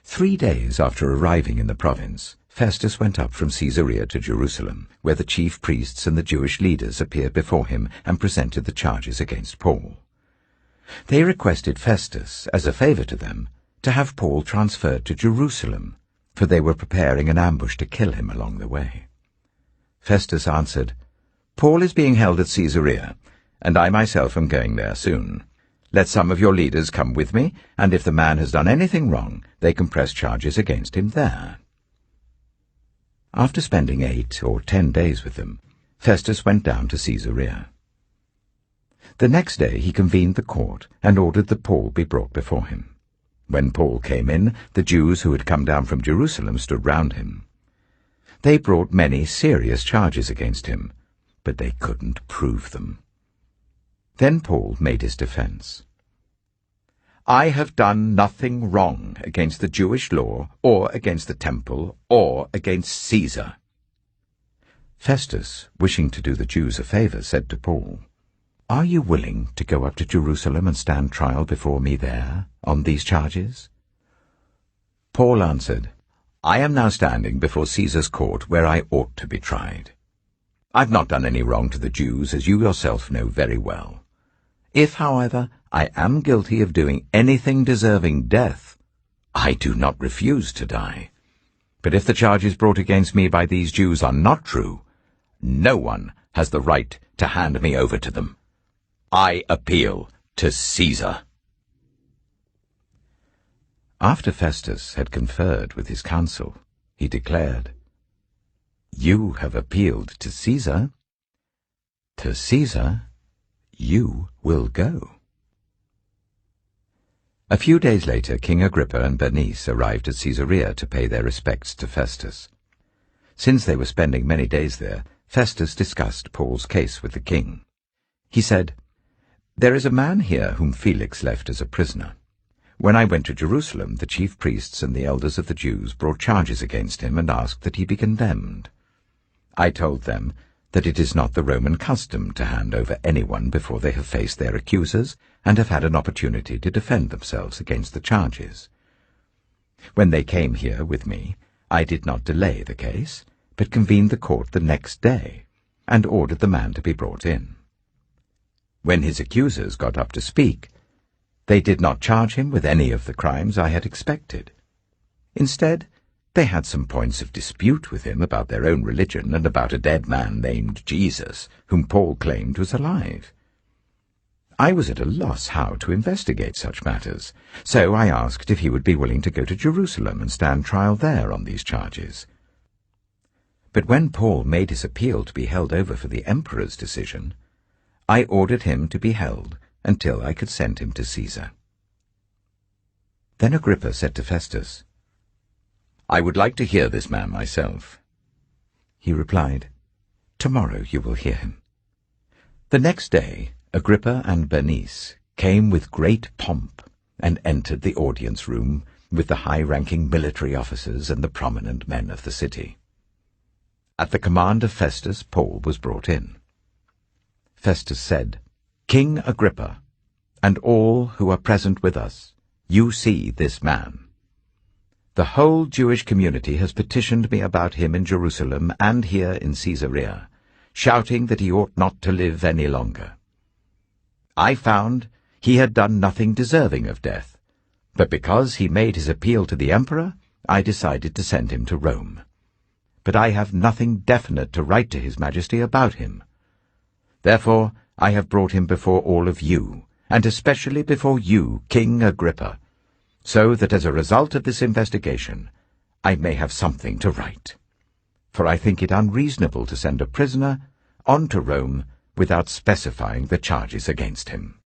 3 days after arriving in the province, Festus went up from Caesarea to Jerusalem, where the chief priests and the Jewish leaders appeared before him and presented the charges against Paul. They requested Festus, as a favor to them, to have Paul transferred to Jerusalem, for they were preparing an ambush to kill him along the way. Festus answered, "Paul is being held at Caesarea, and I myself am going there soon. Let some of your leaders come with me, and if the man has done anything wrong, they can press charges against him there." After spending 8 or 10 days with them, Festus went down to Caesarea. The next day he convened the court and ordered that Paul be brought before him. When Paul came in, the Jews who had come down from Jerusalem stood round him. They brought many serious charges against him, but they couldn't prove them. Then Paul made his defense. "I have done nothing wrong against the Jewish law, or against the temple, or against Caesar." Festus, wishing to do the Jews a favor, said to Paul, "Are you willing to go up to Jerusalem and stand trial before me there on these charges?" Paul answered, "I am now standing before Caesar's court, where I ought to be tried. I've not done any wrong to the Jews, as you yourself know very well. If, however, I am guilty of doing anything deserving death, I do not refuse to die. But if the charges brought against me by these Jews are not true, no one has the right to hand me over to them. I appeal to Caesar." After Festus had conferred with his council, he declared, "You have appealed to Caesar. To Caesar you will go." A few days later, King Agrippa and Bernice arrived at Caesarea to pay their respects to Festus. Since they were spending many days there, Festus discussed Paul's case with the king. He said, "There is a man here whom Felix left as a prisoner. When I went to Jerusalem, the chief priests and the elders of the Jews brought charges against him and asked that he be condemned. I told them that it is not the Roman custom to hand over anyone before they have faced their accusers and have had an opportunity to defend themselves against the charges. When they came here with me, I did not delay the case, but convened the court the next day and ordered the man to be brought in. When his accusers got up to speak, they did not charge him with any of the crimes I had expected. Instead, they had some points of dispute with him about their own religion and about a dead man named Jesus, whom Paul claimed was alive. I was at a loss how to investigate such matters, so I asked if he would be willing to go to Jerusalem and stand trial there on these charges. But when Paul made his appeal to be held over for the emperor's decision, I ordered him to be held until I could send him to Caesar." Then Agrippa said to Festus, "I would like to hear this man myself." He replied, "Tomorrow you will hear him." The next day, Agrippa and Bernice came with great pomp and entered the audience room with the high-ranking military officers and the prominent men of the city. At the command of Festus, Paul was brought in. Festus said, "King Agrippa, and all who are present with us, you see this man. The whole Jewish community has petitioned me about him in Jerusalem and here in Caesarea, shouting that he ought not to live any longer. I found he had done nothing deserving of death, but because he made his appeal to the emperor, I decided to send him to Rome. But I have nothing definite to write to his majesty about him. Therefore I have brought him before all of you, and especially before you, King Agrippa, so that as a result of this investigation I may have something to write. For I think it unreasonable to send a prisoner on to Rome without specifying the charges against him."